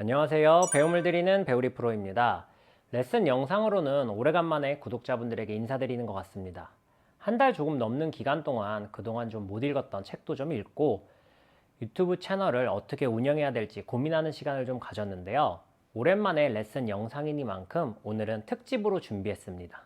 안녕하세요. 배움을 드리는 배우리 프로입니다. 레슨 영상으로는 오래간만에 구독자분들에게 인사드리는 것 같습니다. 한 달 조금 넘는 기간 동안 그동안 좀 못 읽었던 책도 좀 읽고 유튜브 채널을 어떻게 운영해야 될지 고민하는 시간을 좀 가졌는데요. 오랜만에 레슨 영상이니만큼 오늘은 특집으로 준비했습니다.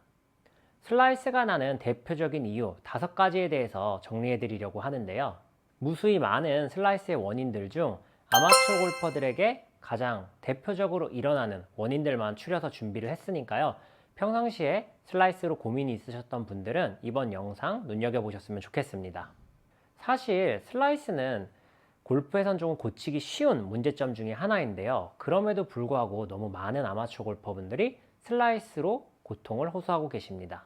슬라이스가 나는 대표적인 이유 5가지에 대해서 정리해 드리려고 하는데요. 무수히 많은 슬라이스의 원인들 중 아마추어 골퍼들에게 가장 대표적으로 일어나는 원인들만 추려서 준비를 했으니까요. 평상시에 슬라이스로 고민이 있으셨던 분들은 이번 영상 눈여겨보셨으면 좋겠습니다. 사실 슬라이스는 골프에선 좀 고치기 쉬운 문제점 중에 하나인데요. 그럼에도 불구하고 너무 많은 아마추어 골퍼분들이 슬라이스로 고통을 호소하고 계십니다.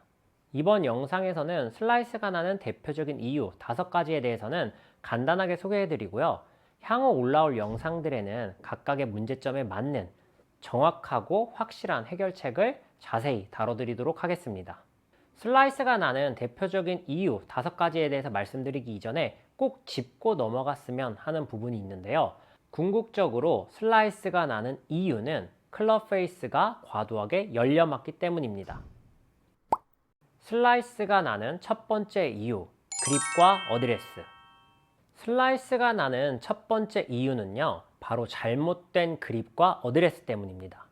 이번 영상에서는 슬라이스가 나는 대표적인 이유 5가지에 대해서는 간단하게 소개해드리고요. 향후 올라올 영상들에는 각각의 문제점에 맞는 정확하고 확실한 해결책을 자세히 다뤄드리도록 하겠습니다. 슬라이스가 나는 대표적인 이유 5가지에 대해서 말씀드리기 이전에 꼭 짚고 넘어갔으면 하는 부분이 있는데요. 궁극적으로 슬라이스가 나는 이유는 클럽 페이스가 과도하게 열려맞기 때문입니다. 슬라이스가 나는 첫 번째 이유, 그립과 어드레스. 슬라이스가 나는 첫 번째 이유는요, 바로 잘못된 그립과 어드레스 때문입니다.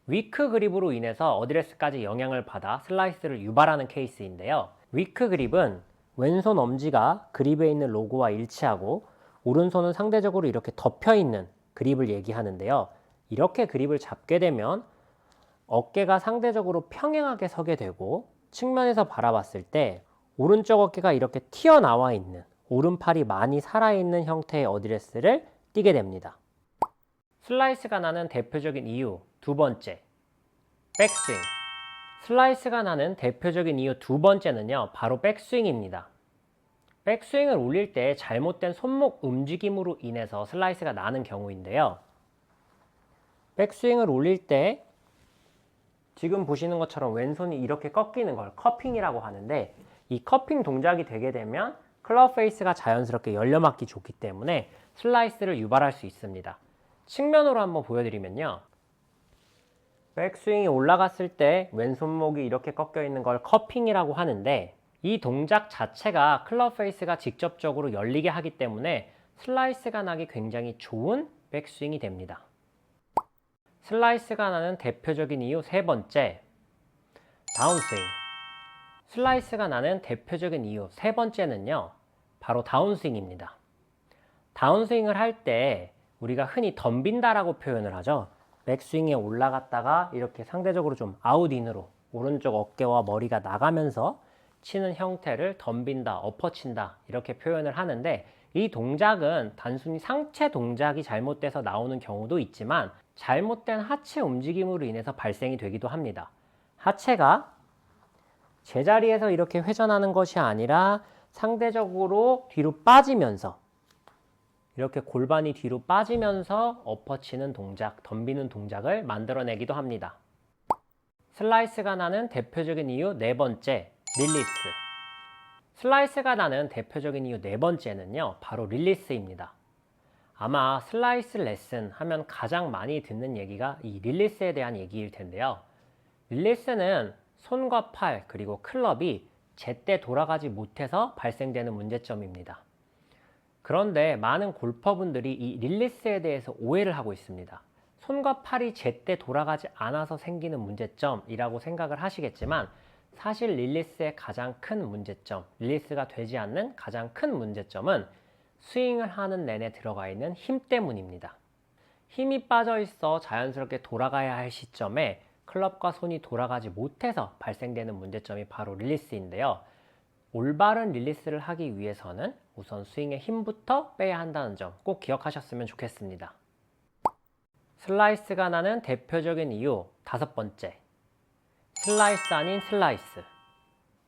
위크 그립으로 인해서 어드레스까지 영향을 받아 슬라이스를 유발하는 케이스인데요. 위크 그립은 왼손 엄지가 그립에 있는 로고와 일치하고 오른손은 상대적으로 이렇게 덮여 있는 그립을 얘기하는데요. 이렇게 그립을 잡게 되면 어깨가 상대적으로 평행하게 서게 되고 측면에서 바라봤을 때 오른쪽 어깨가 이렇게 튀어나와 있는, 오른팔이 많이 살아있는 형태의 어드레스를 띄게 됩니다. 슬라이스가 나는 대표적인 이유 2번째, 백스윙. 슬라이스가 나는 대표적인 이유 2번째는요, 바로 백스윙입니다. 백스윙을 올릴 때 잘못된 손목 움직임으로 인해서 슬라이스가 나는 경우인데요. 백스윙을 올릴 때 지금 보시는 것처럼 왼손이 이렇게 꺾이는 걸 커핑이라고 하는데, 이 커핑 동작이 되게 되면 클럽 페이스가 자연스럽게 열려맞기 좋기 때문에 슬라이스를 유발할 수 있습니다. 측면으로 한번 보여드리면요. 백스윙이 올라갔을 때 왼손목이 이렇게 꺾여 있는 걸 커핑이라고 하는데, 이 동작 자체가 클럽 페이스가 직접적으로 열리게 하기 때문에 슬라이스가 나기 굉장히 좋은 백스윙이 됩니다. 슬라이스가 나는 대표적인 이유 3번째, 다운스윙. 슬라이스가 나는 대표적인 이유 3번째는요, 바로 다운스윙입니다. 다운스윙을 할 때 우리가 흔히 덤빈다라고 표현을 하죠. 백스윙에 올라갔다가 이렇게 상대적으로 좀 아웃인으로 오른쪽 어깨와 머리가 나가면서 치는 형태를 덤빈다, 엎어친다 이렇게 표현을 하는데, 이 동작은 단순히 상체 동작이 잘못돼서 나오는 경우도 있지만 잘못된 하체 움직임으로 인해서 발생이 되기도 합니다. 하체가 제자리에서 이렇게 회전하는 것이 아니라 상대적으로 뒤로 빠지면서, 이렇게 골반이 뒤로 빠지면서 엎어치는 동작, 덤비는 동작을 만들어내기도 합니다. 슬라이스가 나는 대표적인 이유 4번째, 릴리스. 슬라이스가 나는 대표적인 이유 4번째는요, 바로 릴리스입니다. 아마 슬라이스 레슨 하면 가장 많이 듣는 얘기가 이 릴리스에 대한 얘기일 텐데요. 릴리스는 손과 팔 그리고 클럽이 제때 돌아가지 못해서 발생되는 문제점입니다. 그런데 많은 골퍼분들이 이 릴리스에 대해서 오해를 하고 있습니다. 손과 팔이 제때 돌아가지 않아서 생기는 문제점이라고 생각을 하시겠지만, 사실 릴리스의 가장 큰 문제점, 릴리스가 되지 않는 가장 큰 문제점은 스윙을 하는 내내 들어가 있는 힘 때문입니다. 힘이 빠져 있어 자연스럽게 돌아가야 할 시점에 클럽과 손이 돌아가지 못해서 발생되는 문제점이 바로 릴리스인데요. 올바른 릴리스를 하기 위해서는 우선 스윙의 힘부터 빼야 한다는 점 꼭 기억하셨으면 좋겠습니다. 슬라이스가 나는 대표적인 이유 5번째, 슬라이스 아닌 슬라이스.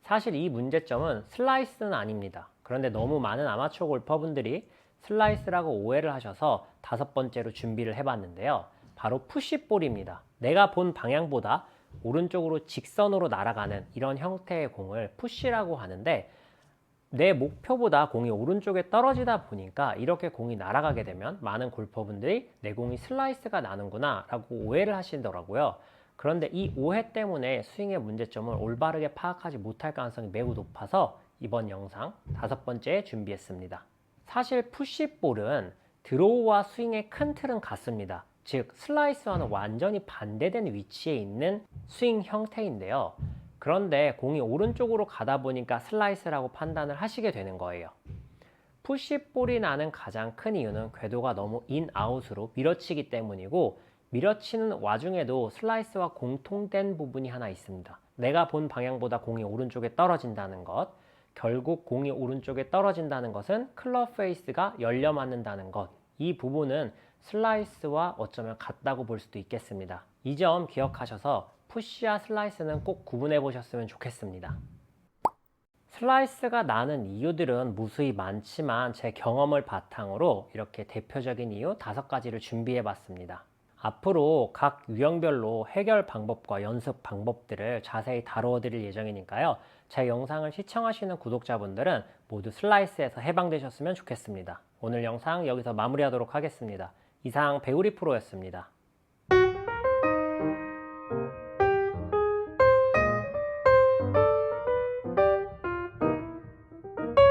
사실 이 문제점은 슬라이스는 아닙니다. 그런데 너무 많은 아마추어 골퍼분들이 슬라이스라고 오해를 하셔서 5번째로 준비를 해봤는데요. 바로 푸시볼입니다. 내가 본 방향보다 오른쪽으로 직선으로 날아가는 이런 형태의 공을 푸시라고 하는데, 내 목표보다 공이 오른쪽에 떨어지다 보니까 이렇게 공이 날아가게 되면 많은 골퍼분들이 내 공이 슬라이스가 나는구나 라고 오해를 하시더라고요. 그런데 이 오해 때문에 스윙의 문제점을 올바르게 파악하지 못할 가능성이 매우 높아서 이번 영상 5번째 준비했습니다. 사실 푸시볼은 드로우와 스윙의 큰 틀은 같습니다. 즉 슬라이스와는 완전히 반대된 위치에 있는 스윙 형태인데요. 그런데 공이 오른쪽으로 가다 보니까 슬라이스라고 판단을 하시게 되는 거예요. 푸시볼이 나는 가장 큰 이유는 궤도가 너무 인아웃으로 밀어치기 때문이고, 밀어치는 와중에도 슬라이스와 공통된 부분이 하나 있습니다. 내가 본 방향보다 공이 오른쪽에 떨어진다는 것, 결국 공이 오른쪽에 떨어진다는 것은 클럽 페이스가 열려 맞는다는 것, 이 부분은 슬라이스와 어쩌면 같다고 볼 수도 있겠습니다. 이 점 기억하셔서 푸시와 슬라이스는 꼭 구분해 보셨으면 좋겠습니다. 슬라이스가 나는 이유들은 무수히 많지만 제 경험을 바탕으로 이렇게 대표적인 이유 5가지를 준비해 봤습니다. 앞으로 각 유형별로 해결 방법과 연습 방법들을 자세히 다루어 드릴 예정이니까요. 제 영상을 시청하시는 구독자분들은 모두 슬라이스에서 해방되셨으면 좋겠습니다. 오늘 영상 여기서 마무리하도록 하겠습니다. 이상 배우리 프로였습니다.